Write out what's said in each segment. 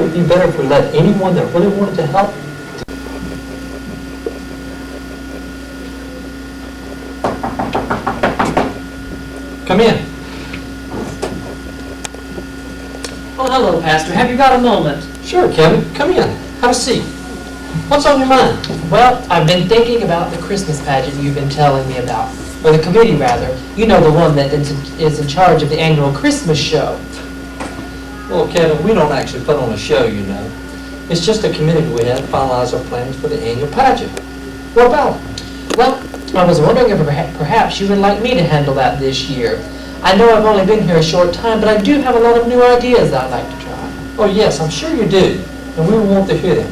it be better if we let anyone that really wanted to help? Come in. Well, hello, Pastor. Have you got a moment? Sure, Kevin. Come in. Have a seat. What's on your mind? Well, I've been thinking about the Christmas pageant you've been telling me about. Or the committee, rather. You know, the one that is in charge of the annual Christmas show. Well, Kevin, we don't actually put on a show, you know. It's just a committee we have to finalize our plans for the annual pageant. What about it? Well, I was wondering if perhaps you would like me to handle that this year. I know I've only been here a short time, but I do have a lot of new ideas I'd like to try. Oh, yes, I'm sure you do, and we want to hear them.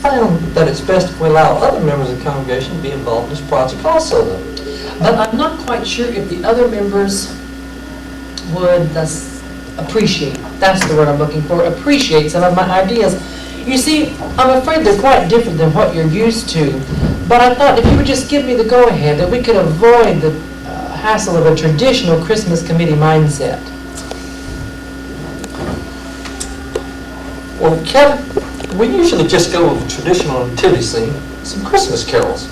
I found that it's best if we allow other members of the congregation to be involved in this project also, though. But I'm not quite sure if the other members would appreciate, that's the word I'm looking for, appreciate some of my ideas. You see, I'm afraid they're quite different than what you're used to, but I thought if you would just give me the go-ahead that we could avoid the hassle of a traditional Christmas committee mindset. Well, Kevin, we usually just go with a traditional nativity scene, some Christmas carols.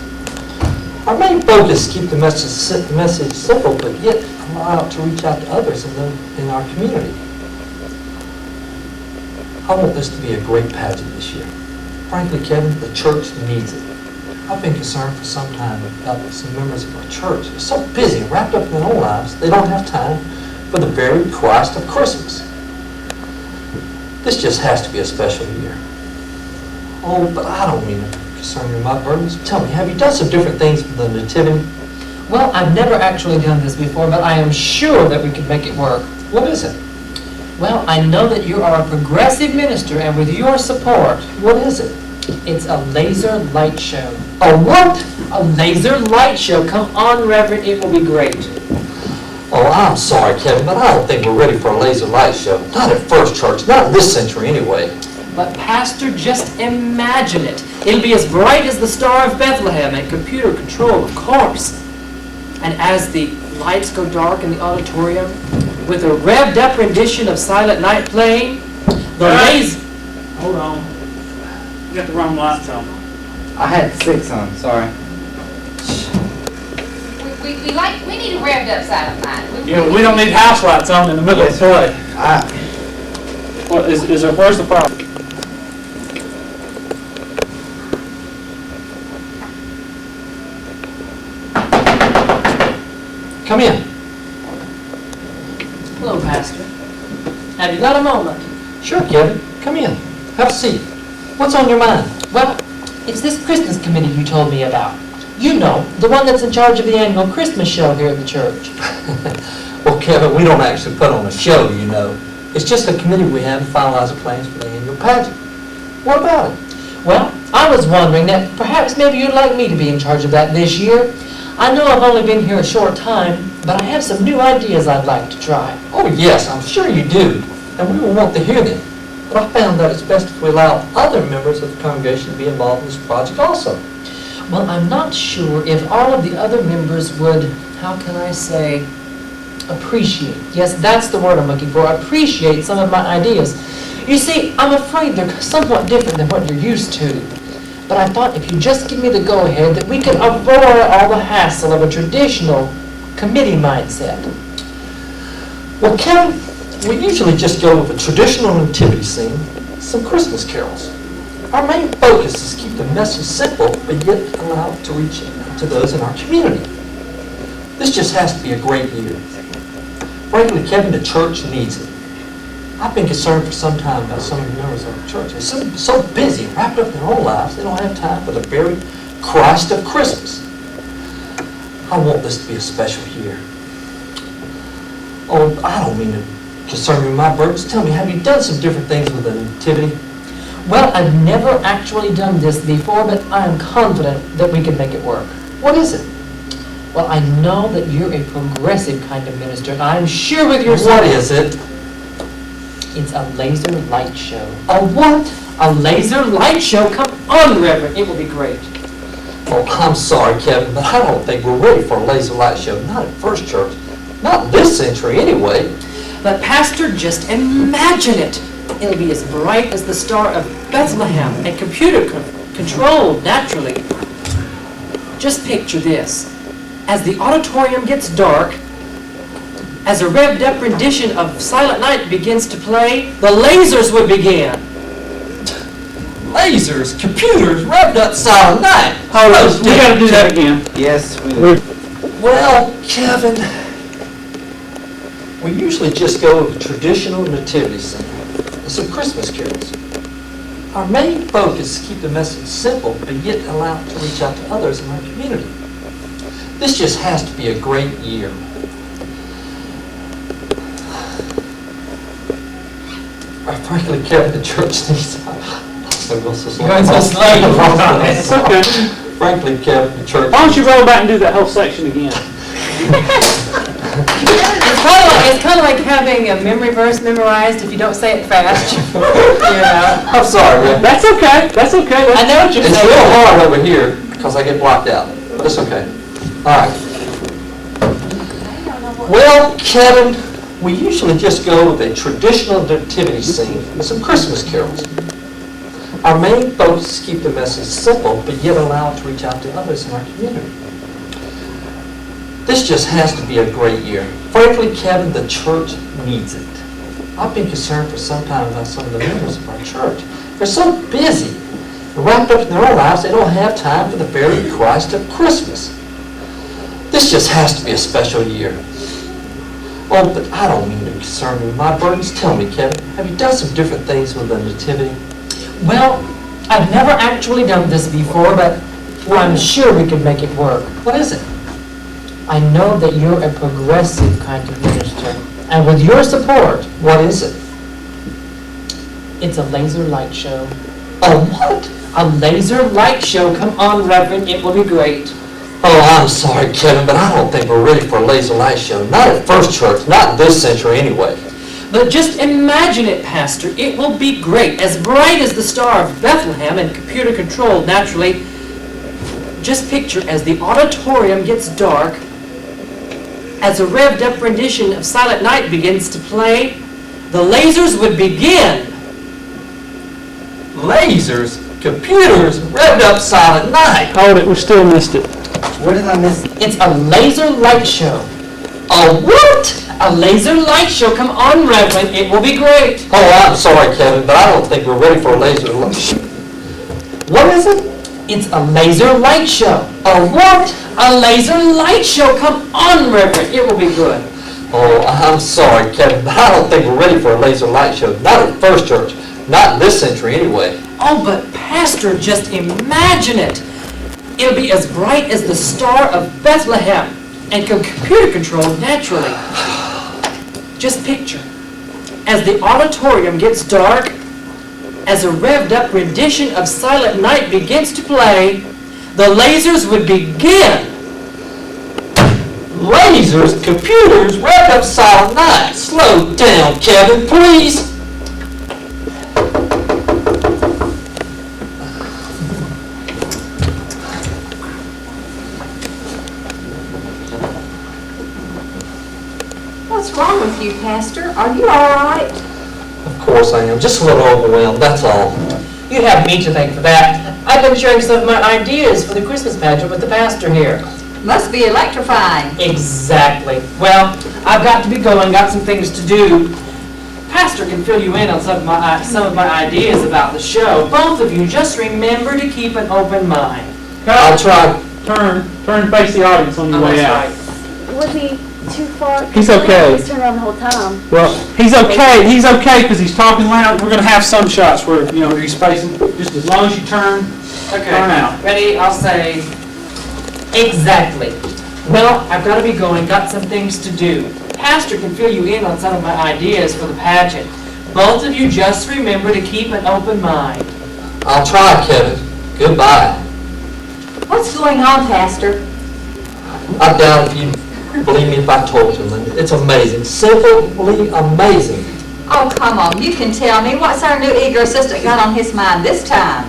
Our main focus is to keep the message simple, but yet allow it to reach out to others in our community. I want this to be a great pageant this year. Frankly, Kevin, the church needs it. I've been concerned for some time about some members of our church. They're so busy, wrapped up in their own lives, they don't have time for the very Christ of Christmas. This just has to be a special year. Oh, but I don't mean to concern you with my burdens. Tell me, have you done some different things for the nativity? Well, I've never actually done this before, but I am sure that we can make it work. What is it? Well, I know that you are a progressive minister, and with your support, What is it? it's a laser light show. A what? A laser light show. Come on, Reverend, it will be great. Oh, I'm sorry, Kevin, but I don't think we're ready for a laser light show. Not at First Church, not in this century anyway. But Pastor, just imagine it. It'll be as bright as the Star of Bethlehem and computer control, of course. And as the lights go dark in the auditorium, with a revved up rendition of Silent Night playing, the laser... Hold on. You got the wrong lights on. I had 6 on, sorry. We need a revved up Silent Night. Yeah, we don't need house lights on in the middle of the play. Where's the problem? Come in. Hello, Pastor. Have you got a moment? Sure, Kevin. Come in. Have a seat. What's on your mind? Well, it's this Christmas committee you told me about. You know, the one that's in charge of the annual Christmas show here at the church. Well, Kevin, we don't actually put on a show, you know. It's just a committee we have to finalize the plans for the annual pageant. What about it? Well, I was wondering that perhaps maybe you'd like me to be in charge of that this year. I know I've only been here a short time, but I have some new ideas I'd like to try. Oh, yes, I'm sure you do, and we will want to hear them. But I found that it's best if we allow other members of the congregation to be involved in this project also. Well, I'm not sure if all of the other members would, how can I say, appreciate. Yes, that's the word I'm looking for, appreciate some of my ideas. You see, I'm afraid they're somewhat different than what you're used to. But I thought if you just give me the go-ahead that we could avoid all the hassle of a traditional committee mindset. Well, Kevin, we usually just go with a traditional nativity scene, some Christmas carols. Our main focus is to keep the message simple, but yet allow it to reach out to those in our community. This just has to be a great year. Frankly, Kevin, the church needs it. I've been concerned for some time about some of the members of the church. They're so busy, wrapped up in their own lives, they don't have time for the very Christ of Christmas. I want this to be a special year. Oh, I don't mean to concern you with my burdens. Tell me, have you done some different things with the nativity? Well, I've never actually done this before, but I am confident that we can make it work. What is it? Well, I know that you're a progressive kind of minister, and I'm sure with your What is it? It's a laser light show. A what? A laser light show? Come on, Reverend. It will be great. Oh, I'm sorry, Kevin, but I don't think we're ready for a laser light show. Not at First Church. Not this century, anyway. But Pastor, just imagine it. It'll be as bright as the Star of Bethlehem and controlled naturally. Just picture this. As the auditorium gets dark, as a revved up rendition of Silent Night begins to play, the lasers would begin. Lasers, computers, revved up Silent Night. Hold on, we gotta do that again. Yes, we do. Well, Kevin, we usually just go with a traditional nativity scene and some Christmas carols. Our main focus is to keep the message simple, but yet allow it to reach out to others in our community. This just has to be a great year. Frankly, Kevin, the church needs... You're going so slow. It's okay. Frankly, Kevin, the church... Why don't you roll back and do that whole section again? It's kind of like having a memory verse memorized if you don't say it fast. You know? I'm sorry, man. That's okay, that's okay. I know what you're It's saying. real hard over here because I get blocked out, but it's okay. All right. Well, Kevin, we usually just go with a traditional nativity scene and some Christmas carols. Our main focus is to keep the message simple, but yet allow it to reach out to others in our community. This just has to be a great year. Frankly, Kevin, the church needs it. I've been concerned for some time about some of the members of our church. They're so busy and wrapped up in their own lives, they don't have time for the very Christ of Christmas. This just has to be a special year. Oh, but I don't mean to concern you with my burdens. Tell me, Kevin, have you done some different things with the nativity? Well, I've never actually done this before, but I'm sure we could make it work. What is it? I know that you're a progressive kind of minister, and with your support, What is it? it's a laser light show. Oh, what? A laser light show. Come on, Reverend, it will be great. Oh, I'm sorry, Kevin, but I don't think we're ready for a laser light show. Not at First Church, not in this century anyway. But just imagine it, Pastor. It will be great, as bright as the Star of Bethlehem and computer-controlled naturally. Just picture as the auditorium gets dark, as a revved-up rendition of Silent Night begins to play, the lasers would begin. Lasers, computers, revved up Silent Night. Hold it, we still missed it. What did I miss? It's a laser light show. Oh, what? A laser light show. Come on, Reverend. It will be great. Oh, I'm sorry, Kevin, but I don't think we're ready for a laser light show. What is it? It's a laser light show. A what? A laser light show. Come on, Reverend. It will be good. Oh, I'm sorry, Kevin, but I don't think we're ready for a laser light show. Not at First Church, not in this century anyway. Oh, but Pastor, just imagine it. It'll be as bright as the Star of Bethlehem and computer-controlled naturally. Just picture, as the auditorium gets dark, as a revved-up rendition of Silent Night begins to play, the lasers would begin. Lasers, computers, revved up Silent Night. Slow down, Kevin, please. What's wrong with you, Pastor? Are you all right? Of course I am, just a little overwhelmed, that's all. You have me to thank for that. I've been sharing some of my ideas for the Christmas pageant with the pastor here. Must be electrifying. Exactly. Well, I've got to be going, got some things to do. Pastor can fill you in on some of my ideas about the show. Both of you, just remember to keep an open mind. I'll try. Turn and face the audience on your Oh, way that's out. right. Was he too far? He's okay. He's turned around the whole time. Well, he's okay because he's talking loud. We're gonna have some shots where, you know, he's facing, just as long as you turn out. Ready? I'll say exactly. Well, I've got to be going, got some things to do. Pastor can fill you in on some of my ideas for the pageant. Both of you just remember to keep an open mind. I'll try, Kevin. Goodbye. What's going on, Pastor? I doubt if you'd believe me if I told you, Linda. It's amazing. Simply amazing. Oh, come on. You can tell me. What's our new eager assistant got on his mind this time?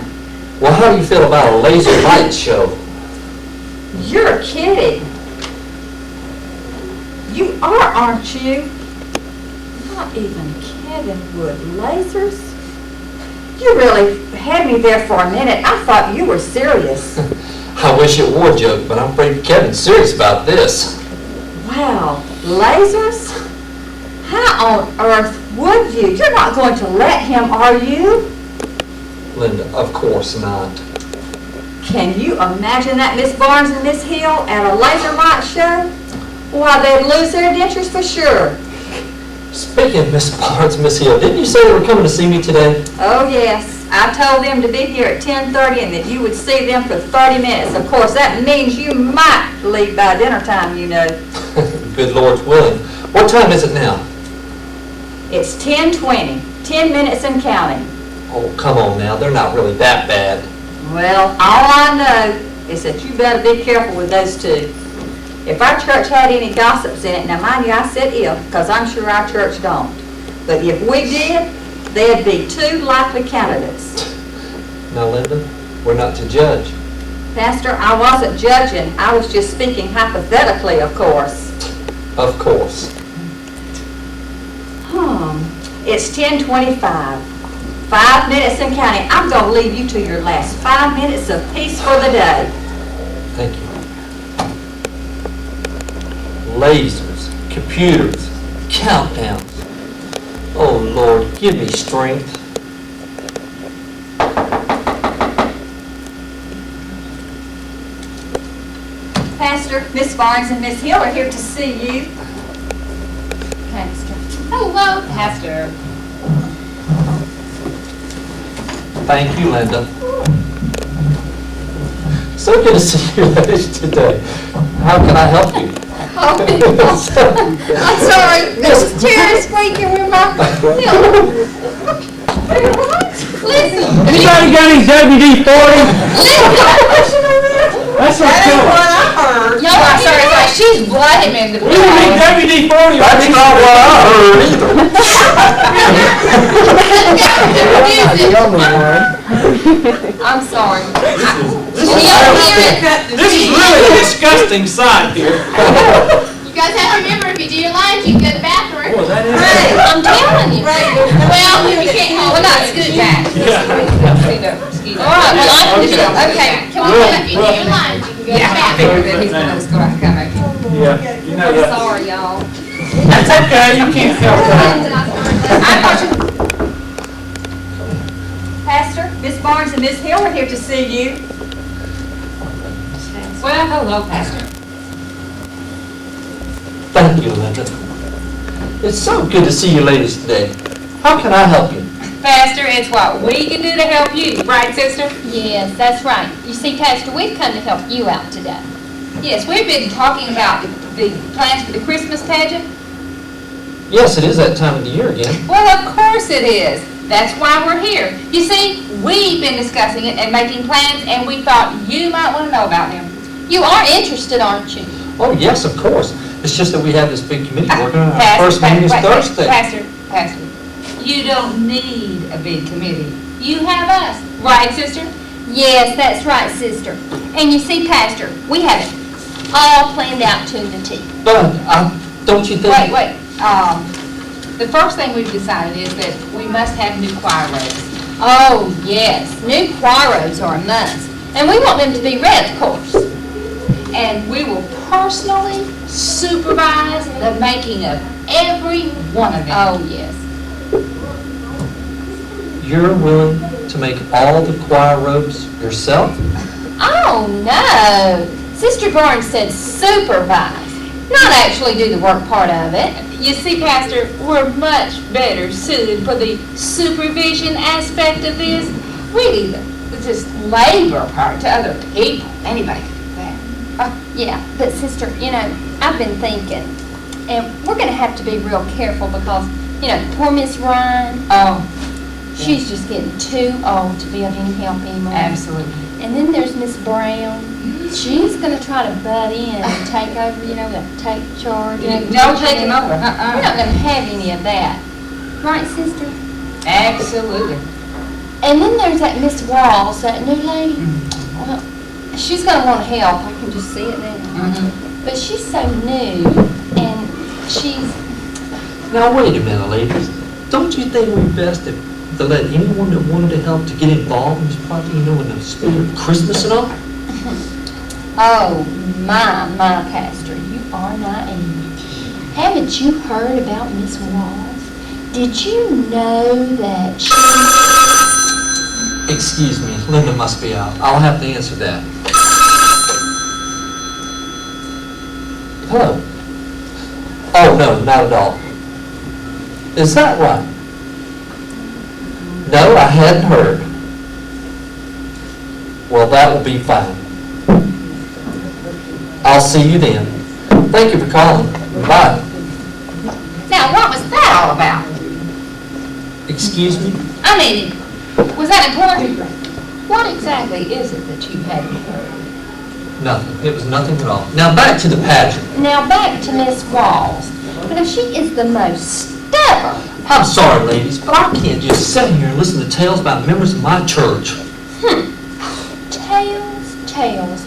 Well, how do you feel about a laser light show? You're kidding. You are, aren't you? Not even Heavenwood Lasers? You really had me there for a minute. I thought you were serious. I wish it were a joke, but I'm afraid Kevin's serious about this. Wow, lasers? How on earth would you? You're not going to let him, are you? Linda, of course not. Can you imagine that, Miss Barnes and Miss Hill at a laser light show? Why, they'd lose their dentures for sure. Speaking of Miss Barnes, Miss Hill, didn't you say they were coming to see me today? Oh, yes. I told them to be here at 10:30 and that you would see them for 30 minutes. Of course, that means you might leave by dinner time, you know. Good Lord's willing. What time is it now? It's 10:20, 10 minutes and counting. Oh, come on now, they're not really that bad. Well, all I know is that you better be careful with those two. If our church had any gossips in it, now mind you, I said if, because I'm sure our church don't. But if we did, there'd be two likely candidates. Now, Linda, we're not to judge. Pastor, I wasn't judging. I was just speaking hypothetically, of course. Of course. It's 10:25. 5 minutes and counting. I'm going to leave you to your last 5 minutes of peace for the day. Thank you. Lasers, computers, countdowns. Oh, Lord, give me strength. Pastor, Miss Barnes and Miss Hill are here to see you. Pastor. Hello, Pastor. Thank you, Linda. So good to see you ladies today. How can I help you? I'm sorry, this chair is squeaking with my heel. Listen, Anybody got any WD-40? That's what killed. y'all are sorry, she's blooding me in the We don't need WD-40. That's not what I heard either. I'm sorry. This is really a disgusting sight here. You guys have to remember, if you do your lines, you can go to the bathroom. Boy, that is. I'm telling you. Well, you can't hold Well, not scoot back. All right, well, I can do it. Okay, Come on, if you do your lines, you can go to the Yeah, I bathroom. figured that he's gonna go back, come back. Yeah, you know I'm that. sorry, y'all. That's okay, you can't help that. I thought you. Pastor, Miss Barnes and Miss Hill are here to see you. Well, hello, Pastor. Thank you, Linda. It's so good to see you ladies today. How can I help you? Pastor, it's what we can do to help you, right, sister? Yes, that's right. You see, Pastor, we've come to help you out today. Yes, we've been talking about the plans for the Christmas pageant. Yes, it is that time of the year again. Well, of course it is. That's why we're here. You see, we've been discussing it and making plans, and we thought you might want to know about them. You are interested, aren't you? Oh, yes, of course. It's just that we have this big committee working on our Pastor, first meeting is wait, Thursday. Pastor, you don't need a big committee. You have us, right, sister? Yes, that's right, sister. And you see, Pastor, we have it all planned out to the T. But, don't you think? Wait. The first thing we've decided is that we must have new choir robes. Oh, yes, new choir robes are a must. And we want them to be red, of course. And we will personally supervise the making of every one of them. Oh, yes. You're willing to make all the choir robes yourself? Oh, no. Sister Barnes said supervise, not actually do the work part of it. You see, Pastor, we're much better suited for the supervision aspect of this. We leave the just labor part to other people. Anybody can do that. Yeah, but sister, I've been thinking, and we're gonna have to be real careful because, poor Miss Ryan, Oh, she's just getting too old to be of any help anymore. absolutely. And then there's Miss Brown. She's gonna try to butt in and take over, take charge. No taking over. We're not gonna have any of that. Right, sister? Absolutely. And then there's that Miss Walls, that new lady. Well, she's gonna want help. I can just see it now. But she's so new, and she's. Now, wait a minute, ladies. don't you think it would be best to let anyone that wanted to help to get involved in this project, in the spirit of Christmas and all? Oh, my, Pastor, you are naive. Haven't you heard about Miss Walls? Did you know that she... Excuse me, Linda must be out. I'll have to answer that. Hello? Oh, no, not at all. Is that right? No, I hadn't heard. Well, that will be fine. I'll see you then. Thank you for calling. Bye. Now, what was that all about? Excuse me? I mean, was that important? What exactly is it that you hadn't heard? Nothing. It was nothing at all. Now back to the pageant. Now back to Miss Walls. You know, she is the most stubborn. I'm sorry, ladies, but I can't just sit here and listen to tales about members of my church. Tales.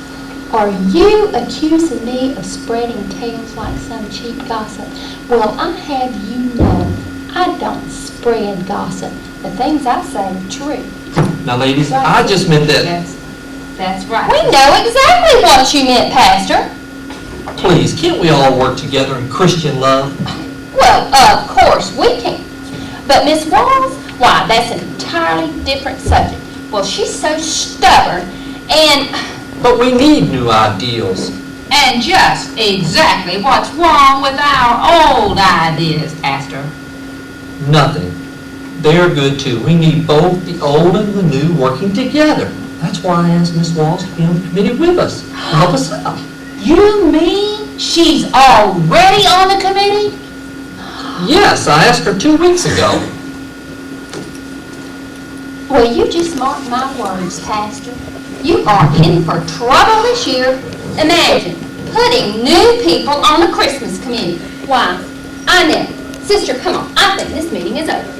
Are you accusing me of spreading tales like some cheap gossip? Well, I have you know, I don't spread gossip. The things I say are true. Now, ladies, I just meant that, That's right. We know exactly what you meant, Pastor. please, can't we all work together in Christian love? Well, of course we can. But Miss Walls, why, that's an entirely different subject. Well, she's so stubborn and... But we need new ideals. And just exactly what's wrong with our old ideas, Pastor? Nothing. They're good too. We need both the old and the new working together. That's why I asked Miss Walls to be on the committee with us, to help us out. You mean she's already on the committee? Yes, I asked her 2 weeks ago. Well, you just mark my words, Pastor. You are in for trouble this year. Imagine putting new people on the Christmas committee. Why, I never. Sister, come on. I think this meeting is over.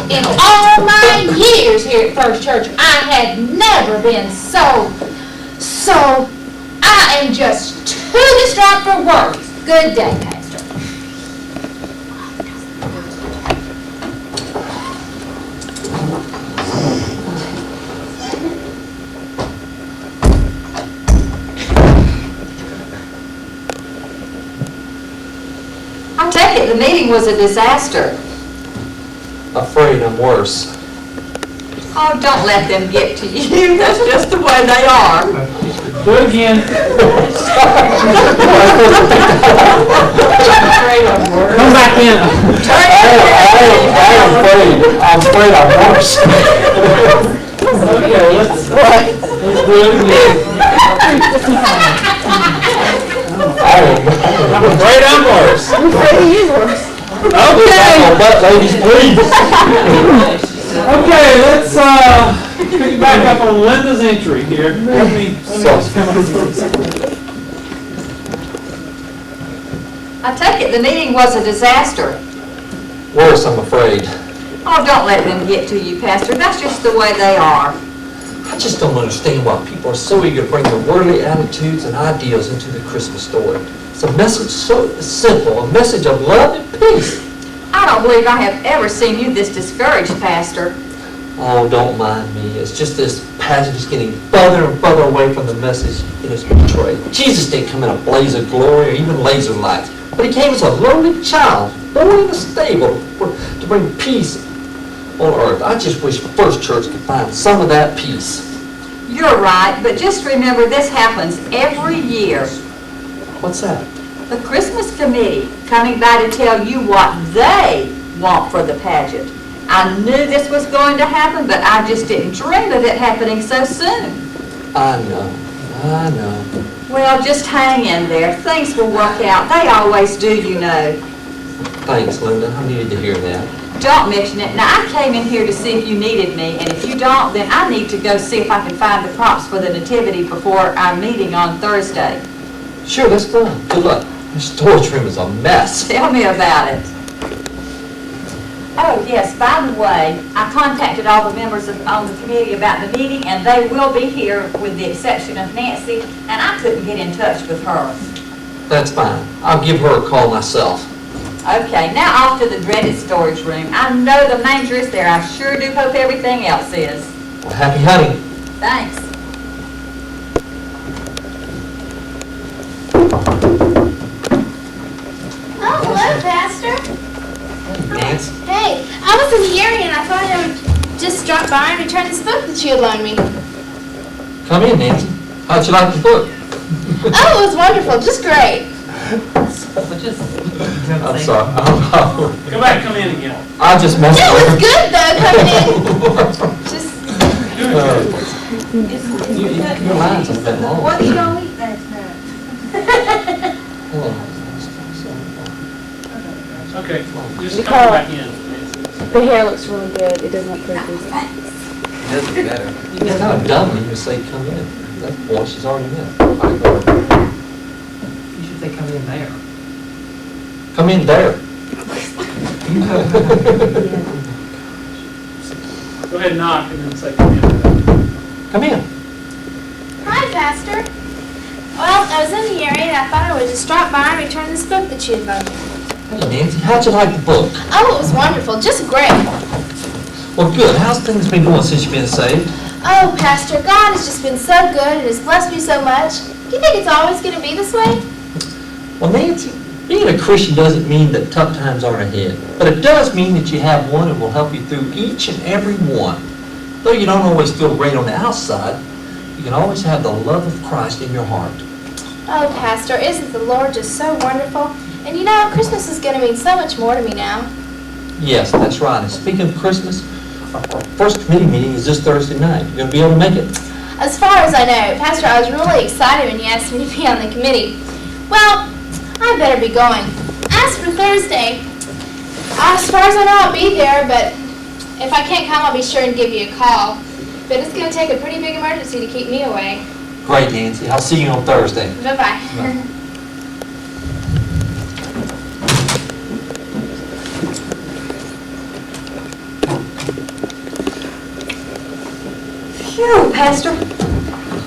In all my years here at First Church, I had never been so, I am just too distraught for words. Good day, Pastor. I take it the meeting was a disaster. Afraid I'm worse. Oh, don't let them get to you. That's just the way they are. Do it again. Come back in. I'm afraid I'm worse. Okay, let's do it again. I'm afraid I'm worse. Okay. But ladies, please. Okay, let's pick it back up on Linda's entry here. Let me just come up with I take it the meeting was a disaster. Worse, I'm afraid. Oh, don't let them get to you, Pastor. That's just the way they are. I just don't understand why people are so eager to bring their worldly attitudes and ideals into the Christmas story. It's a message so simple, a message of love and peace. I don't believe I have ever seen you this discouraged, Pastor. Oh, don't mind me. It's just this passage is getting further and further away from the message it is portrayed. Jesus didn't come in a blaze of glory or even laser lights, but he came as a lowly child, born in a stable to bring peace on earth. I just wish First Church could find some of that peace. You're right, but just remember this happens every year. What's that? The Christmas committee coming by to tell you what they want for the pageant. I knew this was going to happen, but I just didn't dream of it happening so soon. I know. Well, just hang in there. Things will work out. They always do, you know. Thanks, Linda. I needed to hear that. Don't mention it. Now, I came in here to see if you needed me, and if you don't, then I need to go see if I can find the props for the nativity before our meeting on Thursday. Sure, that's fine. Good luck. This storage room is a mess. Tell me about it. Oh, yes, by the way, I contacted all the members on the committee about the meeting, and they will be here with the exception of Nancy, and I couldn't get in touch with her. That's fine. I'll give her a call myself. Okay, now off to the dreaded storage room. I know the manger is there. I sure do hope everything else is. Well, happy hunting. Thanks. Oh, hello, Pastor. Nancy. Hey, I was in the area and I thought I would just drop by and return this book that you had loaned me. Come in, Nancy. How'd you like the book? Oh, it was wonderful, just great. I'm sorry. Come back, come in again. I just messed It was with good though, coming in. Just, Your line's a bit long. What did y'all eat last night? Hold on. Okay, just come Nicole. back in. The hair looks really good. It doesn't look pretty. Doesn't matter. You're kind of dumb when you say come in. That boy, she's already in. You should say come in there. Come in there. Go ahead and knock and then say come in. Come in. hi, Pastor. Well, I was in the area and I thought I would just drop by and return this book that you had loaned me. Hey, Nancy, how'd you like the book? Oh, it was wonderful, just great. Well, good. How's things been going since you've been saved? Oh, Pastor, God has just been so good and has blessed me so much. Do you think it's always going to be this way? Well, Nancy, being a Christian doesn't mean that tough times aren't ahead, but it does mean that you have one that will help you through each and every one. Though you don't always feel great on the outside, you can always have the love of Christ in your heart. Oh, Pastor, isn't the Lord just so wonderful? And you know, Christmas is going to mean so much more to me now. Yes, that's right. And speaking of Christmas, our first committee meeting is this Thursday night. You're going to be able to make it. As far as I know, Pastor, I was really excited when you asked me to be on the committee. Well, I better be going. As for Thursday, as far as I know, I'll be there, but if I can't come, I'll be sure and give you a call. But it's going to take a pretty big emergency to keep me away. Great, Nancy. I'll see you on Thursday. Bye-bye. Phew, Pastor.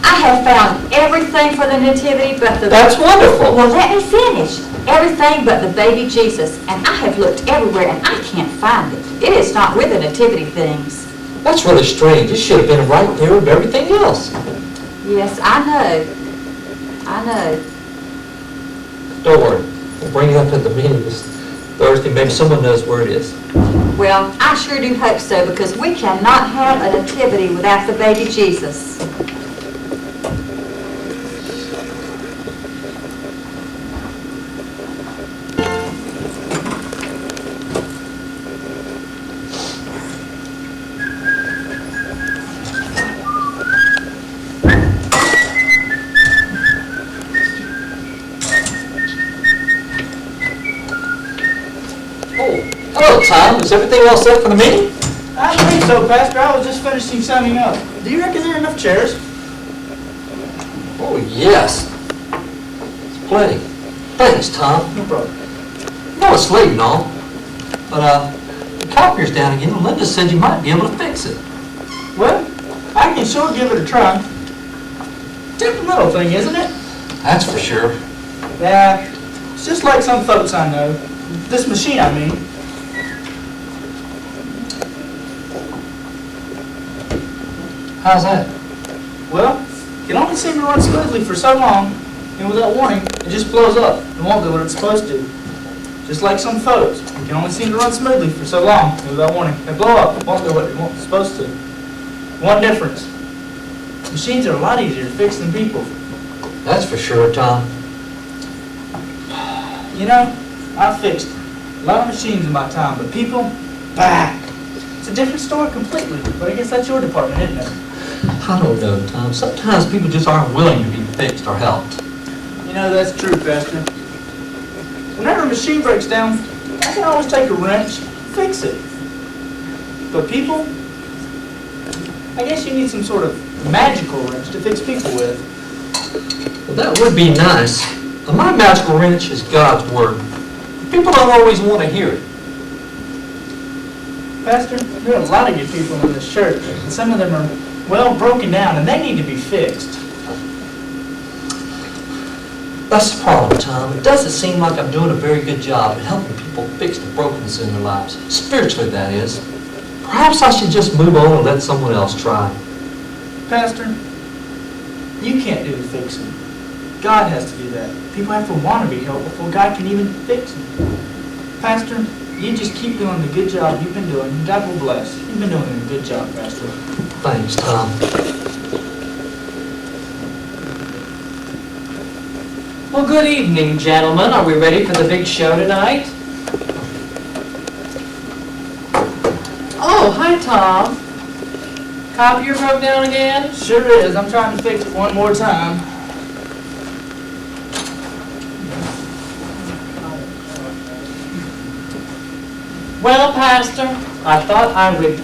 I have found everything for the nativity but the... That's wonderful. Well, let me finish. Everything but the baby Jesus. And I have looked everywhere and I can't find it. It is not with the nativity things. That's really strange. It should have been right there with everything else. Yes, I know. I know. Don't worry. We'll bring it up at the meeting this Thursday. Maybe someone knows where it is. Well, I sure do hope so because we cannot have a nativity without the baby Jesus. Hello, Tom. Is everything all set for the meeting? I think so, Pastor. I was just finishing setting up. Do you reckon there are enough chairs? Oh, yes. Plenty. Thanks, Tom. No problem. No, it's late and all. But, the copier's down again, and Linda said you might be able to fix it. Well, I can sure give it a try. Temperamental thing, isn't it? That's for sure. Yeah, it's just like some folks I know. This machine, I mean. How's that? Well, it can only seem to run smoothly for so long, and without warning, it just blows up and won't do what it's supposed to. Just like some folks, it can only seem to run smoothly for so long, and without warning, they blow up and won't do what it's supposed to. One difference. Machines are a lot easier to fix than people. That's for sure, Tom. You know, I've fixed a lot of machines in my time, but people, bah, it's a different story completely. But I guess that's your department, isn't it? I don't know, Tom. Sometimes people just aren't willing to be fixed or helped. You know, that's true, Pastor. Whenever a machine breaks down, I can always take a wrench, fix it. But people, I guess you need some sort of magical wrench to fix people with. Well, that would be nice. But my magical wrench is God's Word. People don't always want to hear it. Pastor, there are a lot of good people in this church, and some of them are, well, broken down, and they need to be fixed. That's the problem, Tom. It doesn't seem like I'm doing a very good job at helping people fix the brokenness in their lives. Spiritually, that is. Perhaps I should just move on and let someone else try. Pastor, you can't do the fixing. God has to do that. People have to want to be helped before God can even fix them. Pastor, you just keep doing the good job you've been doing. God will bless. You've been doing a good job, Pastor. Thanks, Tom. Well, good evening, gentlemen. Are we ready for the big show tonight? Oh, hi, Tom. Copier broke down again? Sure is. I'm trying to fix it one more time. Well, Pastor, I thought I would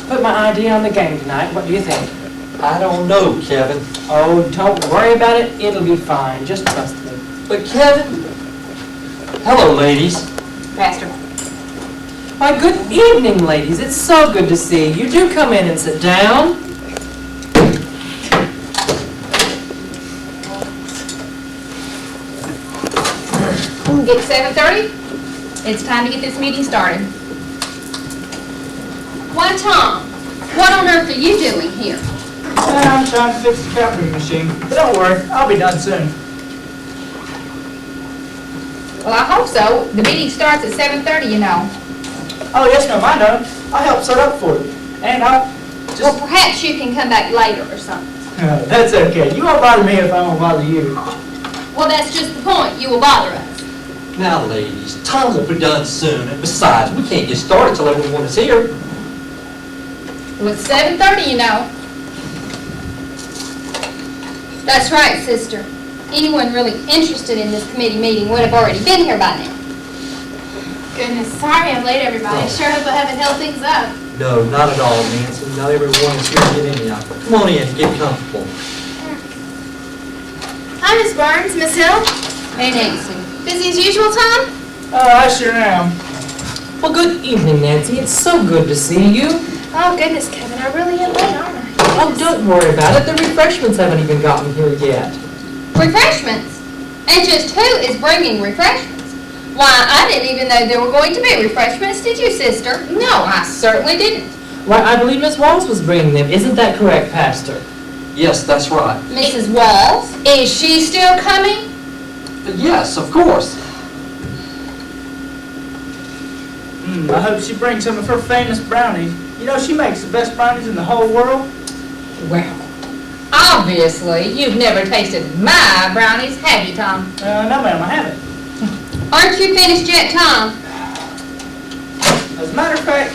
put my idea on the game tonight. What do you think? I don't know, Kevin. Oh, don't worry about it. It'll be fine. Just trust me. But Kevin... Hello, ladies. Pastor. Why, good evening, ladies. It's so good to see you. Do come in and sit down. It's 7:30. It's time to get this meeting started. Why, Tom, what on earth are you doing here? I'm trying to fix the copy machine. But don't worry, I'll be done soon. Well, I hope so. The meeting starts at 7:30, you know. Oh, yes, ma'am, I know. I'll help set up for you. And I'll just... Well, perhaps you can come back later or something. That's okay. You won't bother me if I won't bother you. Well, that's just the point. You will bother us. Now, ladies, Tom will be done soon. And besides, we can't get started till everyone is here. Well, it's 7:30, you know. That's right, sister. Anyone really interested in this committee meeting would have already been here by now. Goodness, sorry I'm late, everybody. I sure hope I haven't held things up. No, not at all, Nancy. Not everyone is here to get in yet. Come on in, get comfortable. Hi, Miss Barnes, Miss Hill. Hey, Nancy. Busy as usual, Tom? I sure am. Well, good evening, Nancy. It's so good to see you. Oh, goodness, Kevin, I really am late, aren't I? Oh, don't worry about it. The refreshments haven't even gotten here yet. Refreshments? And just who is bringing refreshments? Why, I didn't even know there were going to be refreshments, did you, sister? No, I certainly didn't. Why, I believe Miss Walls was bringing them. Isn't that correct, Pastor? Yes, that's right. Mrs. Walls, is she still coming? Yes, of course. I hope she brings some of her famous brownies. You know, she makes the best brownies in the whole world. Well, obviously, you've never tasted my brownies, have you, Tom? No, ma'am, I haven't. Aren't you finished yet, Tom? As a matter of fact,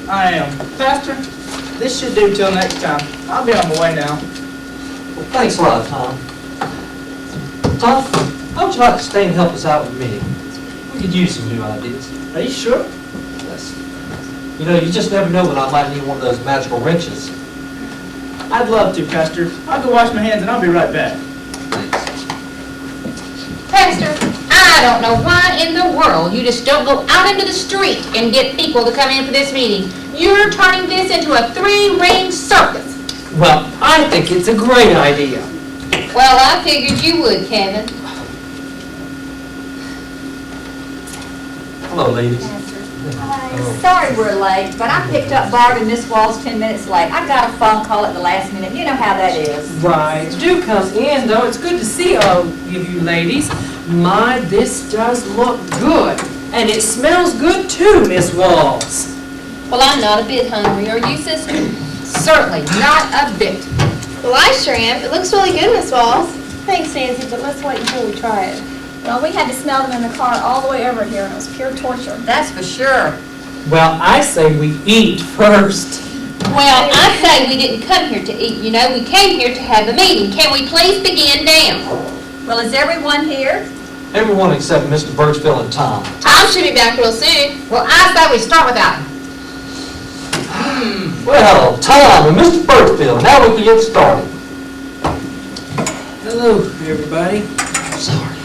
I am. Pastor, this should do till next time. I'll be on my way now. Well, thanks a lot, Tom. Tom, how would you like to stay and help us out with the meeting? We could use some new ideas. Are you sure? Yes. You know, you just never know when I might need one of those magical wrenches. I'd love to, Pastor. I'll go wash my hands and I'll be right back. Pastor, I don't know why in the world you just don't go out into the street and get people to come in for this meeting. You're turning this into a three-ring circus. Well, I think it's a great idea. Well, I figured you would, Kevin. Hello, ladies. Sorry we're late, but I picked up Barb and Miss Walls 10 minutes late. I got a phone call at the last minute. You know how that is. Right. Do come in, though. It's good to see all of you ladies. My, this does look good. And it smells good, too, Miss Walls. Well, I'm not a bit hungry. Are you, sister? Certainly not a bit. Well, I sure am. It looks really good, Miss Walls. Thanks, Nancy, but let's wait until we try it. Well, we had to smell them in the car all the way over here, and it was pure torture. That's for sure. Well, I say we eat first. Well, I say we didn't come here to eat, you know. We came here to have a meeting. Can we please begin now? Well, is everyone here? Everyone except Mr. Birchville and Tom. Tom should be back real soon. Well, I say we start without him. Well, Tom and Mr. Birchville, now we can get started. Hello, everybody. Sorry.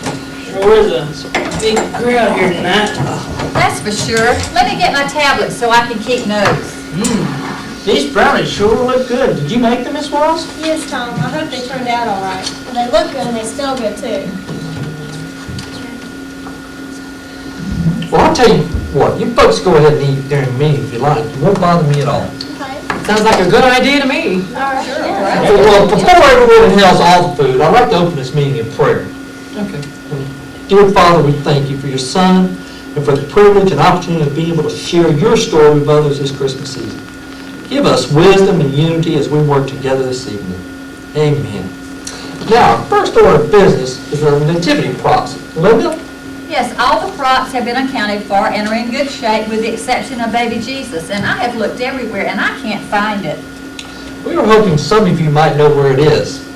Sure is a big crowd here tonight. That's for sure. Let me get my tablet so I can keep notes. These brownies sure look good. Did you make them, Miss Walls? Yes, Tom, I hope they turned out all right. And they look good and they smell good too. Well, I'll tell you what, you folks go ahead and eat during the meeting if you like. It won't bother me at all. Okay. Sounds like a good idea to me. All right. Well, before everyone inhales all the food, I'd like to open this meeting in prayer. Okay. Dear Father, we thank you for your Son and for the privilege and opportunity of being able to share your story with others this Christmas season. Give us wisdom and unity as we work together this evening. Amen. Now, our first order of business is the nativity props. Linda? Yes, all the props have been accounted for and are in good shape with the exception of baby Jesus. And I have looked everywhere and I can't find it. We were hoping some of you might know where it is.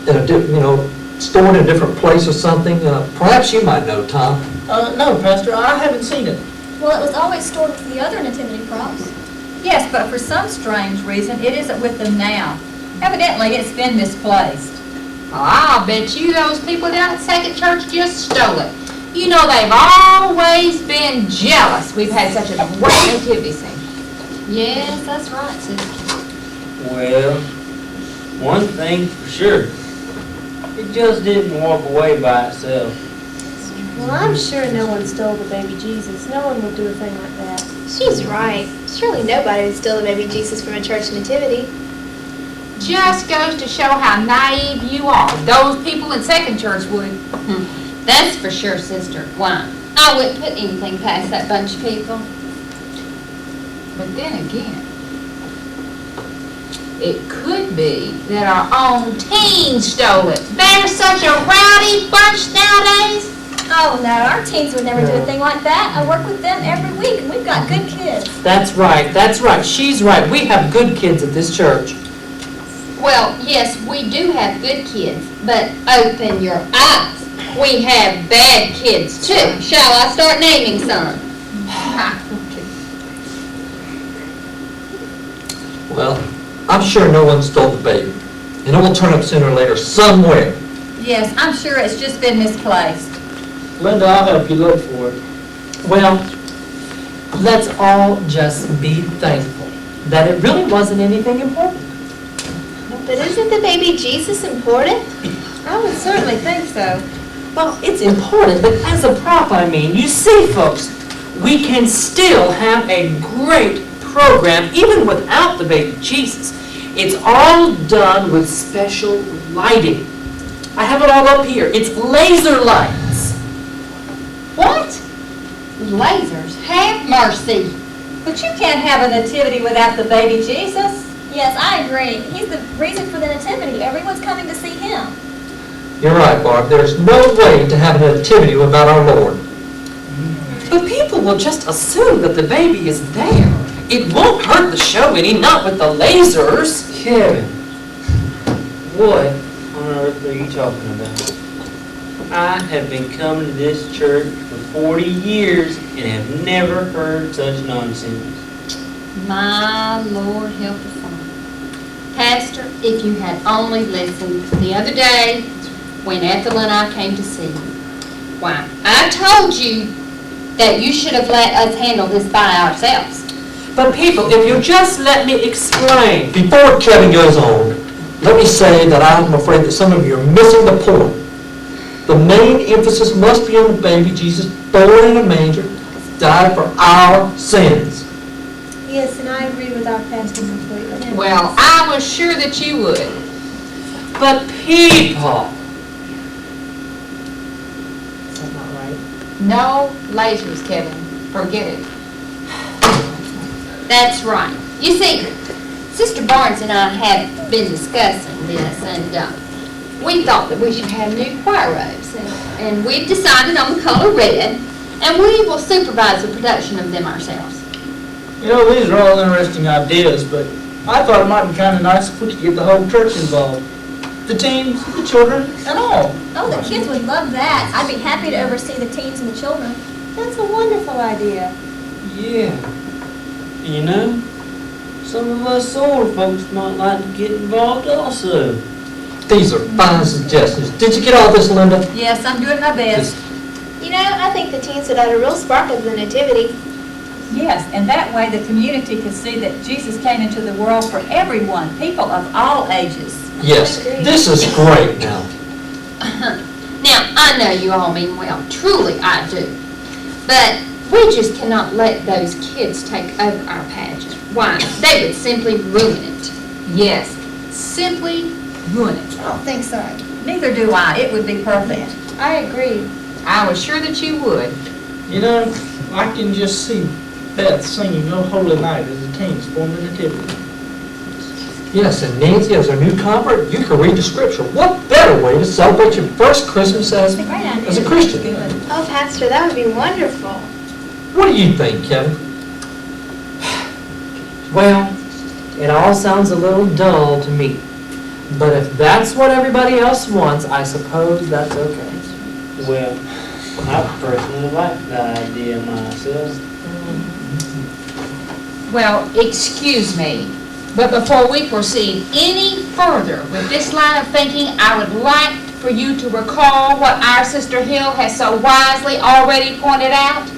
In a, stored in a different place or something. Perhaps you might know, Tom. No, Pastor, I haven't seen it. Well, it was always stored with the other nativity props. Yes, but for some strange reason, it isn't with them now. Evidently, it's been misplaced. Well, I'll bet you those people down at Second Church just stole it. You know they've always been jealous we've had such a great nativity scene. Yes, that's right, sister. Well, one thing for sure, it just didn't walk away by itself. Well, I'm sure no one stole the baby Jesus. No one would do a thing like that. She's right. Surely nobody would steal the baby Jesus from a church nativity. Just goes to show how naive you are. Those people in Second Church would. That's for sure, sister. Why? I wouldn't put anything past that bunch of people. But then again, it could be that our own teens stole it. They're such a rowdy bunch nowadays. Oh, no, our teens would never do a thing like that. I work with them every week, and we've got good kids. That's right, that's right. She's right. We have good kids at this church. Well, yes, we do have good kids, but open your eyes. We have bad kids too. Shall I start naming some? Well, I'm sure no one stole the baby. And it will turn up sooner or later somewhere. Yes, I'm sure it's just been misplaced. Linda, I'll help you look for it. Well, let's all just be thankful that it really wasn't anything important. But isn't the baby Jesus important? I would certainly think so. Well, it's important, but as a prop, I mean, you see, folks, we can still have a great program even without the baby Jesus. It's all done with special lighting. I have it all up here. It's laser lights. What? Lasers? Have mercy. But you can't have a nativity without the baby Jesus. Yes, I agree. He's the reason for the nativity. Everyone's coming to see him. You're right, Barb. There's no way to have a nativity without our Lord. But people will just assume that the baby is there. It won't hurt the show any, not with the lasers. Kevin, what on earth are you talking about? I have been coming to this church for 40 years and have never heard such nonsense. My Lord help us all. Pastor, if you had only listened the other day when Ethel and I came to see you. Why, I told you that you should have let us handle this by ourselves. But people, if you just let me explain. Before Kevin goes on, let me say that I'm afraid that some of you are missing the point. The main emphasis must be on the baby Jesus born in a manger, died for our sins. Yes, and I agree with our pastor completely. Well, I was sure that you would. But people. Is that not right? No lasers, Kevin. Forget it. That's right. You see, Sister Barnes and I have been discussing this, and we thought that we should have new choir robes, and we've decided on the color red, and we will supervise the production of them ourselves. You know, these are all interesting ideas, but I thought it might be kind of nice if we could get the whole church involved. The teens, the children, and all. Oh, the kids would love that. I'd be happy to oversee the teens and the children. That's a wonderful idea. Yeah. You know, some of us older folks might like to get involved also. These are fine suggestions. Did you get all this, Linda? Yes, I'm doing my best. You know, I think the teens would add a real spark of the nativity. Yes, and that way the community can see that Jesus came into the world for everyone, people of all ages. Yes, this is great now. Now, I know you all mean well, truly I do. But we just cannot let those kids take over our pageant. Why? They would simply ruin it. Yes, simply ruin it. I don't think so. Neither do I. It would be perfect. I agree. I was sure that you would. You know, I can just see Beth singing "O Holy Night" as the teens form the nativity. Yes, and Nancy, as a new convert, you can read the scripture. What better way to celebrate your first Christmas as a Christian? Oh, Pastor, that would be wonderful. What do you think, Kevin? Well, it all sounds a little dull to me. But if that's what everybody else wants, I suppose that's okay. Well, I personally like the idea myself. Well, excuse me, but before we proceed any further with this line of thinking, I would like for you to recall what our Sister Hill has so wisely already pointed out.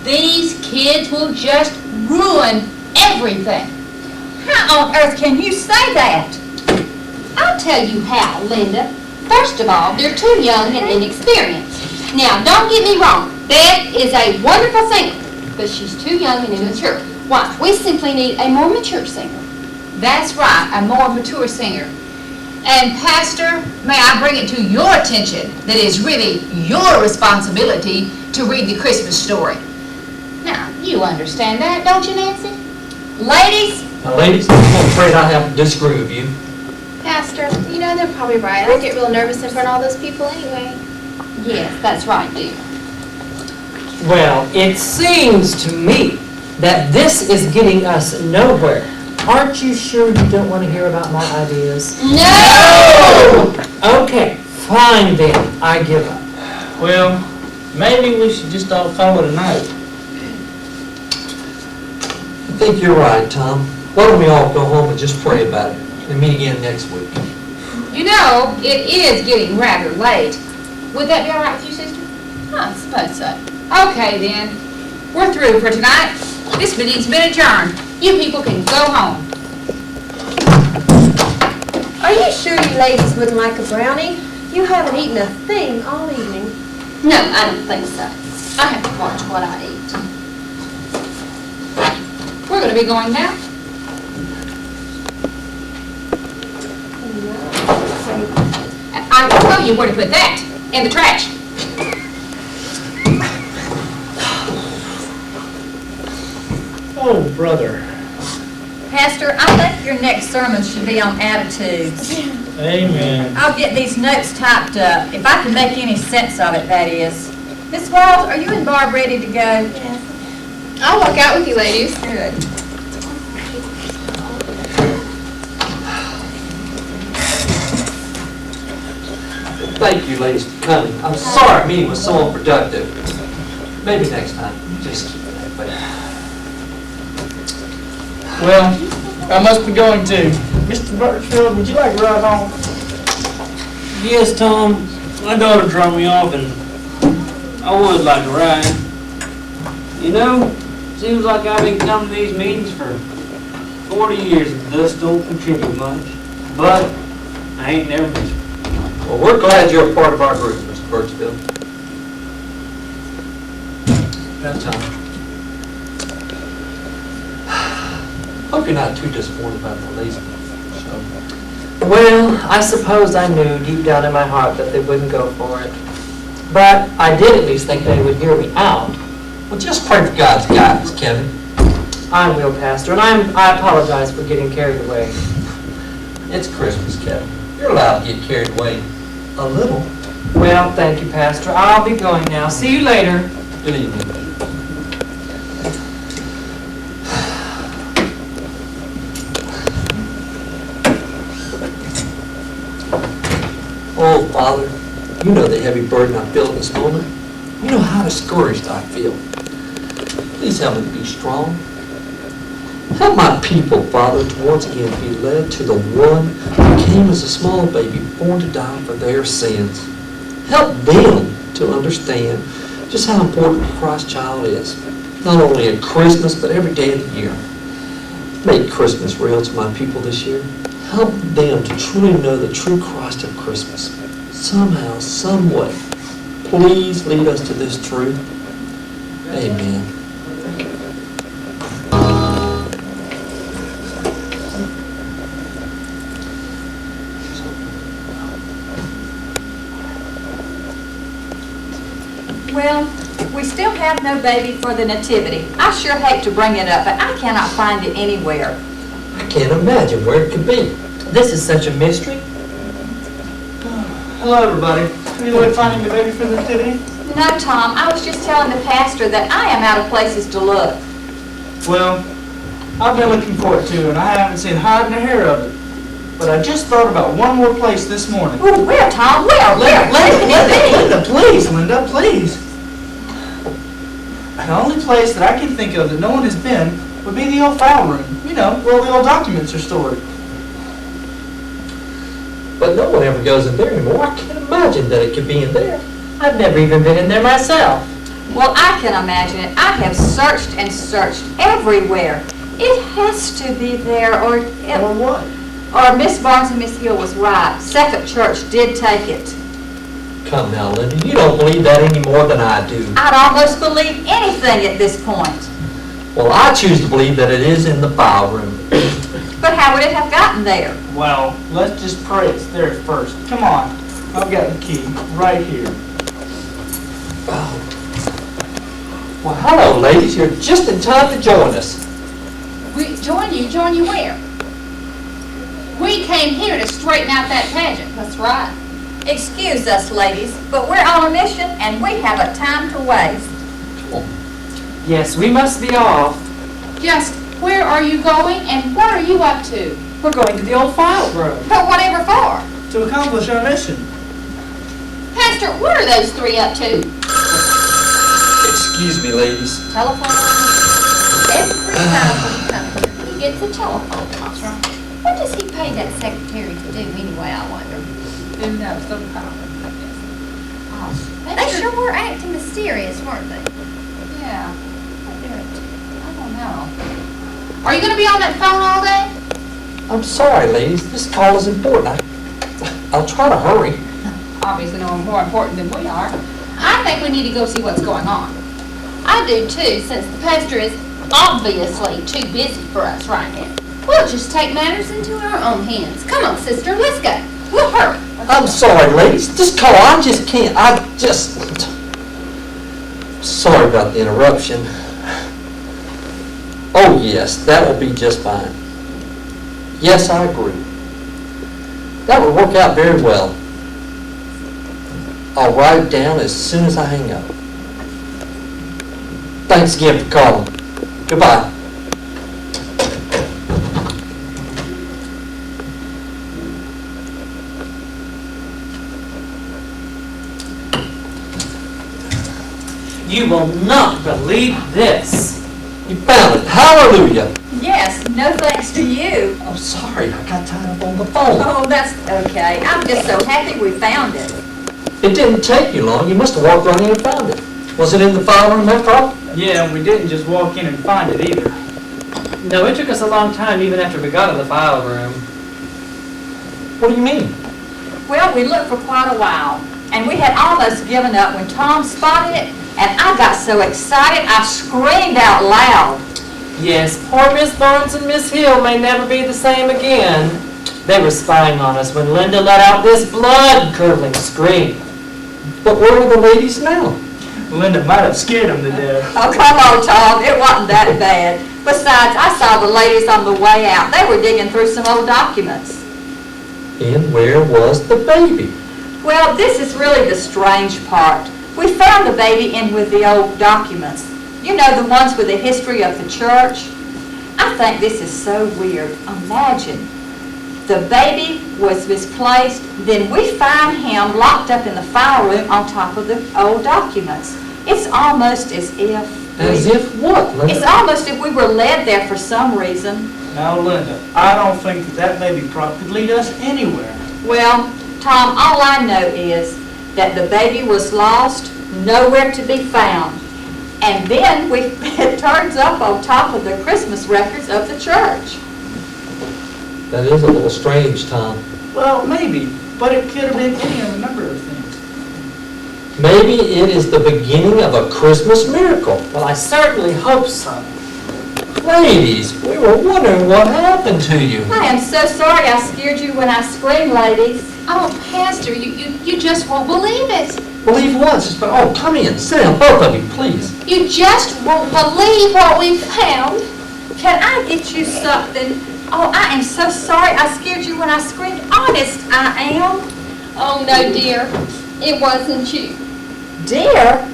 These kids will just ruin everything. How on earth can you say that? I'll tell you how, Linda. First of all, they're too young and inexperienced. Now, don't get me wrong. Beth is a wonderful singer, but she's too young and immature. Why? We simply need a more mature singer. That's right, a more mature singer. And Pastor, may I bring it to your attention that it's really your responsibility to read the Christmas story. Now, you understand that, don't you, Nancy? Ladies, Now, ladies, I'm afraid I have to disagree with you. Pastor, you know they're probably right. I get real nervous in front of all those people anyway. Yes, that's right, dear. Well, it seems to me that this is getting us nowhere. Aren't you sure you don't want to hear about my ideas? No! Okay, fine then. I give up. Well, maybe we should just all call it a night. I think you're right, Tom. Why don't we all go home and just pray about it and meet again next week? you know, it is getting rather late. Would that be all right with you, sister? I suppose so. Okay, then. We're through for tonight. This meeting's been adjourned. You people can go home. Are you sure you ladies wouldn't like a brownie? You haven't eaten a thing all evening. No, I don't think so. I have to watch what I eat. We're going to be going now. I will tell you where to put that. In the trash. Oh, brother. Pastor, I think your next sermon should be on attitudes. Amen. I'll get these notes typed up, if I can make any sense of it, that is. Miss Walls, are you and Barb ready to go? Yes. I'll walk out with you ladies. Good. Thank you, ladies, for coming. I'm sorry our meeting was so unproductive. Maybe next time. Just keep it that way. Well, I must be going too. Mr. Birchfield, would you like to ride home? Yes, Tom, my daughter dropped me off and I would like to ride. You know, seems like I've been coming to these meetings for 40 years and thus don't contribute much. But I ain't never missed one. Well, we're glad you're a part of our group, Mr. Birchfield. Got time. Hope you're not too disappointed about the lazy show. Well, I suppose I knew deep down in my heart that they wouldn't go for it. But I did at least think they would hear me out. Well, just pray for God's guidance, Kevin. I will, Pastor, and I apologize for getting carried away. It's Christmas, Kevin. You're allowed to get carried away a little. Well, thank you, Pastor. I'll be going now. See you later. Good evening. Oh, Father, you know the heavy burden I feel in this moment. You know how discouraged I feel. Please help me to be strong. Help my people, Father, to once again be led to the one who came as a small baby born to die for their sins. Help them to understand just how important a Christ child is. not only at Christmas, but every day of the year. Make Christmas real to my people this year. Help them to truly know the true Christ of Christmas. Somehow, some way, please lead us to this truth. Amen. Well, we still have no baby for the nativity. I sure hate to bring it up, but I cannot find it anywhere. I can't imagine where it could be. This is such a mystery. Hello, everybody. Any way of finding the baby for the nativity? No, Tom, I was just telling the pastor that I am out of places to look. Well, I've been looking for it too, and I haven't seen hide nor hair of it. But I just thought about one more place this morning. Oh, where, Tom? Where? Linda, please, Linda, please. The only place that I can think of that no one has been would be the old file room. You know, where all the old documents are stored. But no one ever goes in there anymore. I can't imagine that it could be in there. I've never even been in there myself. Well, I can imagine it. I have searched and searched everywhere. It has to be there, or what? Or Miss Barnes and Miss Hill was right. Second Church did take it. Come now, Linda, you don't believe that any more than I do. I'd almost believe anything at this point. Well, I choose to believe that it is in the file room. But how would it have gotten there? Well, let's just pray it's there first. Come on. I've got the key right here. Oh. Well, hello, ladies. You're just in time to join us. We join you where? We came here to straighten out that pageant. That's right. Excuse us, ladies, but we're on a mission and we haven't time to waste. Yes, we must be off. Just where are you going and what are you up to? We're going to the old file room. But whatever for? To accomplish our mission. Pastor, what are those three up to? Excuse me, ladies. Telephone. Every time when he comes here, he gets a telephone call. What does he pay that secretary to do anyway, I wonder? Who knows, some kind of They sure were acting mysterious, weren't they? Yeah. I don't know. Are you gonna be on that phone all day? I'm sorry, ladies. This call is important. I'll try to hurry. Obviously no one more important than we are. I think we need to go see what's going on. I do too, since the pastor is obviously too busy for us right now. We'll just take matters into our own hands. Come on, sister, let's go. We'll hurry. I'm sorry, ladies. This call, I just can't. Sorry about the interruption. Oh, yes, that will be just fine. Yes, I agree. That would work out very well. I'll write it down as soon as I hang up. Thanks again for calling. Goodbye. You will not believe this. You found it. Hallelujah. Yes, no thanks to you. I'm sorry. I got tied up on the phone. Oh, that's okay. I'm just so happy we found it. It didn't take you long. You must have walked right in and found it. Was it in the file room after all? Yeah, we didn't just walk in and find it either. No, it took us a long time even after we got to the file room. What do you mean? Well, we looked for quite a while, and we had almost given up when Tom spotted it, and I got so excited I screamed out loud. Yes, poor Miss Barnes and Miss Hill may never be the same again. They were spying on us when Linda let out this blood-curdling scream. But where are the ladies now? Linda might have scared them to death. Oh, come on, Tom. It wasn't that bad. Besides, I saw the ladies on the way out. They were digging through some old documents. And where was the baby? Well, this is really the strange part. We found the baby in with the old documents. You know, the ones with the history of the church. I think this is so weird. Imagine, the baby was misplaced, then we find him locked up in the file room on top of the old documents. It's almost as if... As if what, Linda? It's almost as if we were led there for some reason. Now, Linda, I don't think that baby prop could lead us anywhere. Well, Tom, all I know is that the baby was lost, nowhere to be found. And then it turns up on top of the Christmas records of the church. That is a little strange, Tom. Well, maybe, but it could have been any of a number of things. Maybe it is the beginning of a Christmas miracle. Well, I certainly hope so. Ladies, we were wondering what happened to you. I am so sorry I scared you when I screamed, ladies. Oh, Pastor, you just won't believe it. Believe what, sister? Oh, come in. Sit down, both of you, please. You just won't believe what we found. Can I get you something? Oh, I am so sorry I scared you when I screamed. Honest, I am. Oh, no, dear. It wasn't you. Dear?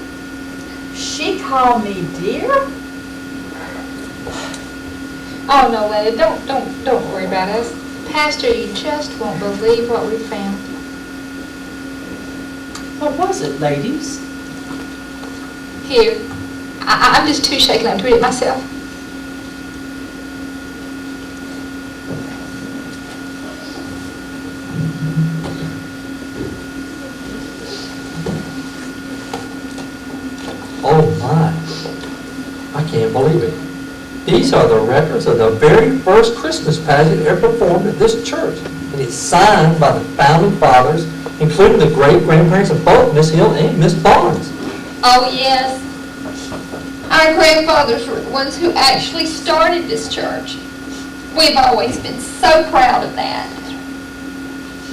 She called me dear? Oh, no, Lady, don't worry about us. Pastor, you just won't believe what we found. What was it, ladies? Here, I'm just too shaken up to read it myself. Oh, my. I can't believe it. These are the records of the very first Christmas pageant ever performed at this church. And it's signed by the founding fathers, including the great-grandparents of both Miss Hill and Miss Barnes. Oh, yes. Our grandfathers were the ones who actually started this church. We've always been so proud of that.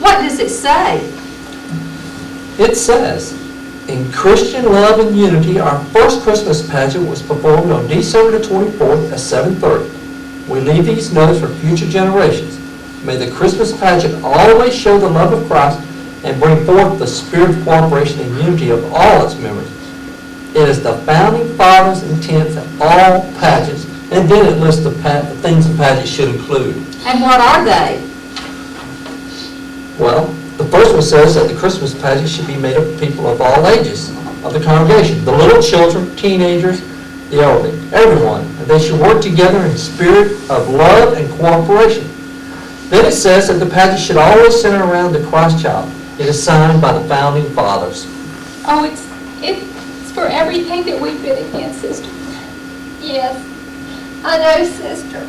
What does it say? It says, in Christian love and unity, our first Christmas pageant was performed on December the 24th at 7:30. We leave these notes for future generations. May the Christmas pageant always show the love of Christ and bring forth the spirit of cooperation and unity of all its members. It is the founding fathers' intent that all pageants, and then it lists the things the pageant should include. And what are they? Well, the first one says that the Christmas pageant should be made up of people of all ages of the congregation, the little children, teenagers, the elderly, everyone. And they should work together in a spirit of love and cooperation. Then it says that the pageant should always center around the Christ child. It is signed by the founding fathers. Oh, it's for everything that we've been against, sister. Yes, I know, sister.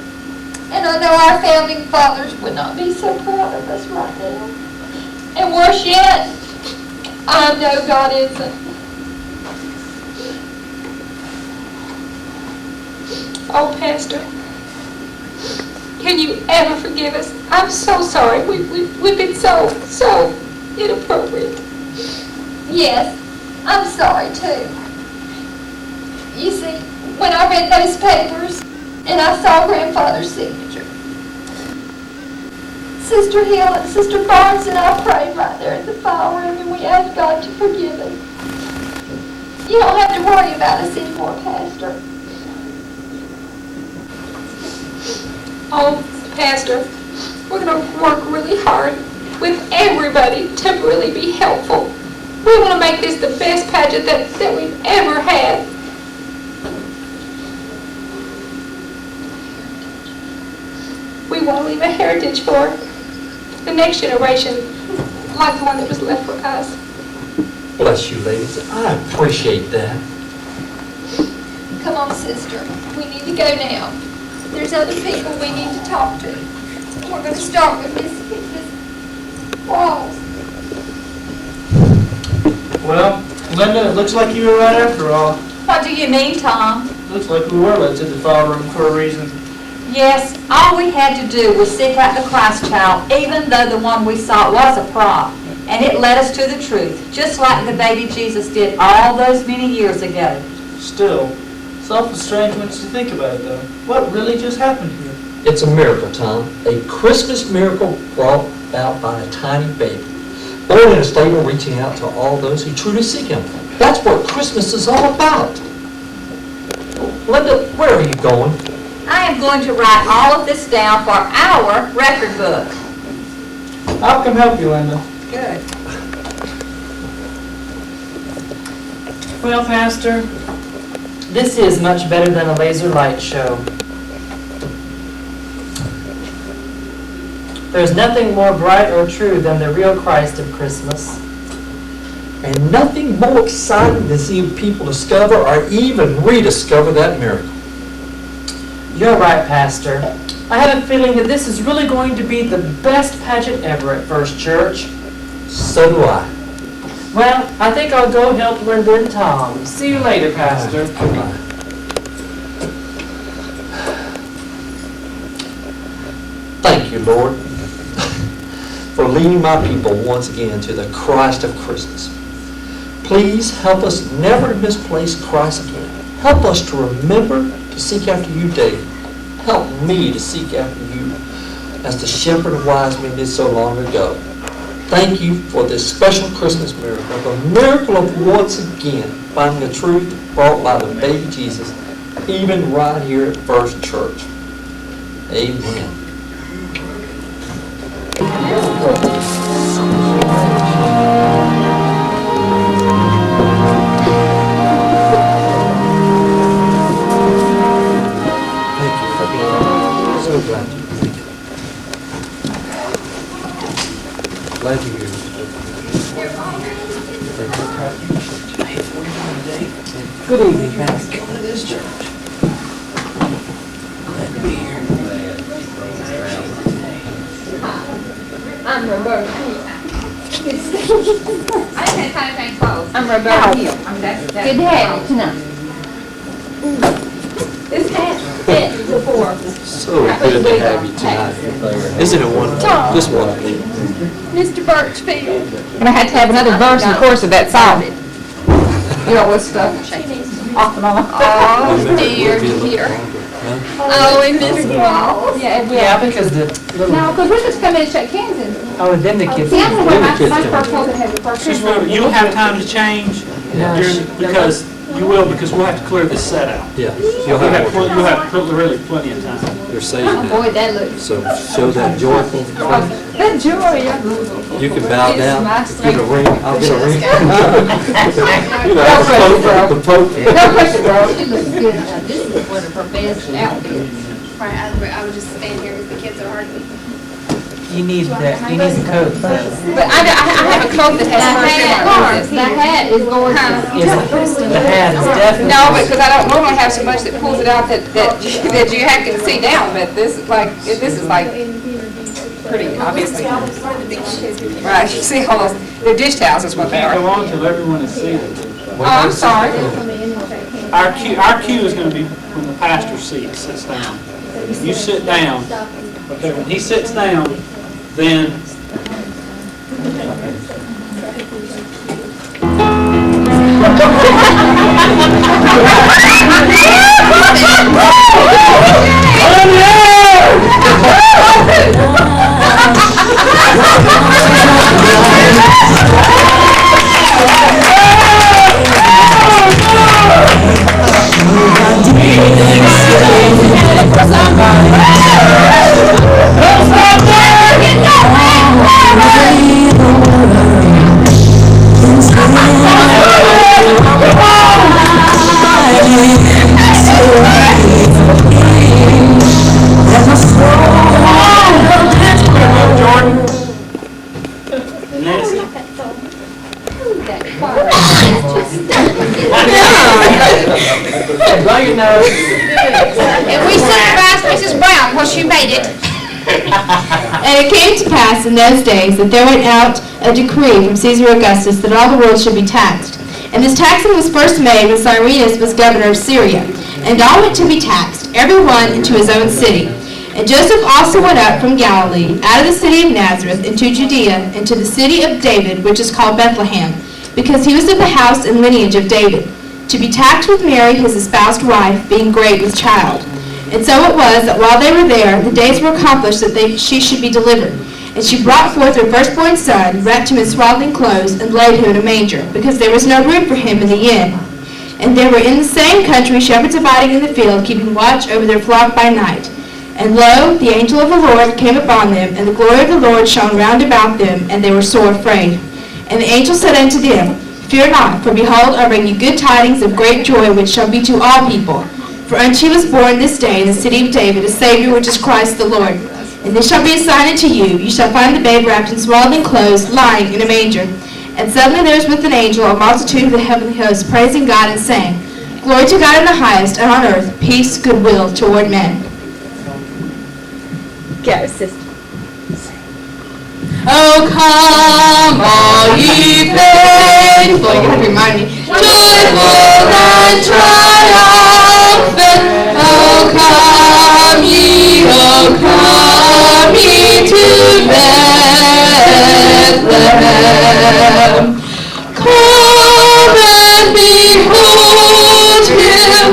And I know our founding fathers would not be so proud of us right now. And worse yet, I know God isn't. Oh, Pastor, can you ever forgive us? I'm so sorry. We've been so inappropriate. Yes, I'm sorry too. You see, when I read those papers and I saw Grandfather's signature, Sister Hill and Sister Barnes and I prayed right there in the file room, and we asked God to forgive us. You don't have to worry about us anymore, Pastor. Oh, Pastor, we're going to work really hard with everybody to really be helpful. We want to make this the best pageant that we've ever had. We want to leave a heritage for the next generation, like the one that was left for us. Bless you, ladies. I appreciate that. Come on, sister. We need to go now. There's other people we need to talk to. We're going to start with Miss Walls. Well, Linda, it looks like you were right after all. What do you mean, Tom? Looks like we were let to the file room for a reason. Yes, all we had to do was seek out the Christ child, even though the one we saw was a prop. And it led us to the truth, just like the baby Jesus did all those many years ago. Still, it's awful strange once you think about it, though. What really just happened here? It's a miracle, Tom. A Christmas miracle brought about by a tiny baby. Born in a stable, reaching out to all those who truly seek Him. That's what Christmas is all about. Linda, where are you going? I am going to write all of this down for our record book. I can help you, Linda. Good. Well, Pastor, this is much better than a laser light show. There's nothing more bright or true than the real Christ of Christmas. And nothing more exciting than seeing people discover or even rediscover that miracle. You're right, Pastor. I have a feeling that this is really going to be the best pageant ever at First Church. So do I. Well, I think I'll go help Linda and Tom. See you later, Pastor. Goodbye. Thank you, Lord, for leading my people once again to the Christ of Christmas. Please help us never misplace Christ again. Help us to remember to seek after you daily. Help me to seek after you as the shepherd and wise men did so long ago. Thank you for this special Christmas miracle, the miracle of once again finding the truth brought by the baby Jesus, even right here at First Church. Amen. Glad you're here. Good evening, Pastor. Come to this church. Glad to be here. I'm Roberta. I just had time to change clothes. I'm Roberta Hill. Good Good to have you tonight. This hat fit before. So good to have you tonight. Isn't it wonderful? Just wonderful. Mr. Birchfield. And I had to have another verse in the course of that song. You know what stuff? Off and on. Oh, dear, dear. Oh, we miss you all. Yeah, because the little, No, because we're just coming to shake hands and. oh, and then the kids. See, I'm gonna wear my kids my don't. fur coat that has the fur Just trim. remember, you'll have time to change Yeah. because you will, because we'll have to clear this set out. Yeah. You'll have really plenty of time. You're saying Oh, that. boy, that looks. So show that joyful. That joy, yeah. You can bow It's down, my get a ring, I'll get a ring. You know, Don't push it, bro. the Pope. Don't push it, bro. She looks good. Now, this is one of her best outfits. Right, I would just stand here because the kids are hardly. You need that, you need the coat first. But I have a coat that The hat, the hat is gorgeous. The hat is definitely. No, because I don't normally have so much that pulls it out that you have to see down, but this is like pretty, obviously. Right, you see all those, they're dish towels is what they Can't go are. on until everyone is seated. Oh, I'm sorry. Our cue is going to be when the pastor sits down. You sit down. Okay, when he sits down, then Nancy. Blow your nose. And we supervised Mrs. Brown while she made it. And it came to pass in those days that there went out a decree from Caesar Augustus that all the world should be taxed. And this taxing was first made when Cyrenius was governor of Syria. And all went to be taxed, every one into his own city. And Joseph also went up from Galilee, out of the city of Nazareth, into Judea, into the city of David, which is called Bethlehem, because he was of the house and lineage of David, to be taxed with Mary, his espoused wife, being great with child. And so it was that while they were there, the days were accomplished that she should be delivered. And she brought forth her firstborn son, wrapped him in swaddling clothes, and laid him in a manger, because there was no room for him in the inn. And there were in the same country shepherds abiding in the field, keeping watch over their flock by night. And lo, the angel of the Lord came upon them, and the glory of the Lord shone round about them, and they were sore afraid. And the angel said unto them, Fear not, for behold, I bring you good tidings of great joy, which shall be to all people. For unto you was born this day in the city of David a Savior, which is Christ the Lord. And this shall be a sign unto you, you shall find the babe wrapped in swaddling clothes, lying in a manger. And suddenly there was with an angel a multitude of the heavenly hosts, praising God and saying, Glory to God in the highest, and on earth peace, goodwill toward men. Go, sister. Oh, come, all ye faithful. You have to remind me. Joyful and triumphant. Oh, come ye to Bethlehem. Come and behold him,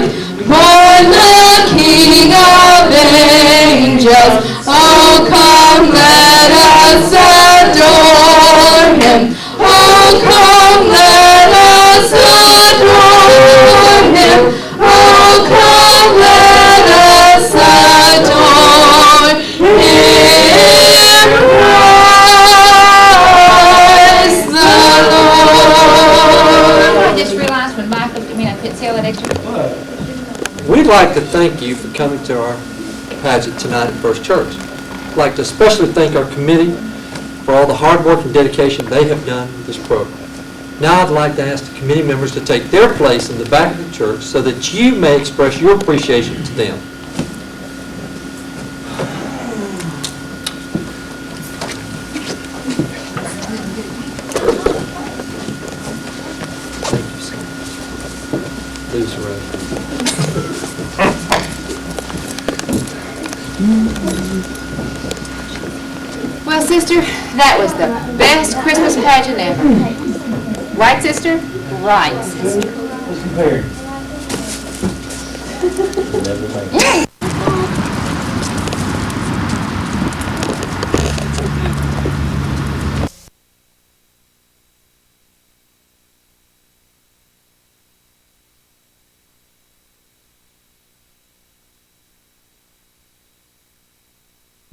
born the King of angels. Oh, come, let us adore him. Oh, come, let us adore him. Oh, come, let us adore him. Praise the Lord. I just realized when Mike looked at me, I couldn't say all that extra. We'd like to thank you for coming to our pageant tonight at First Church. I'd like to especially thank our committee for all the hard work and dedication they have done with this program. Now I'd like to ask the committee members to take their place in the back of the church so that you may express your appreciation to them. Please rise. Well, sister, that was the best Christmas pageant ever. Right, sister? Right, sister.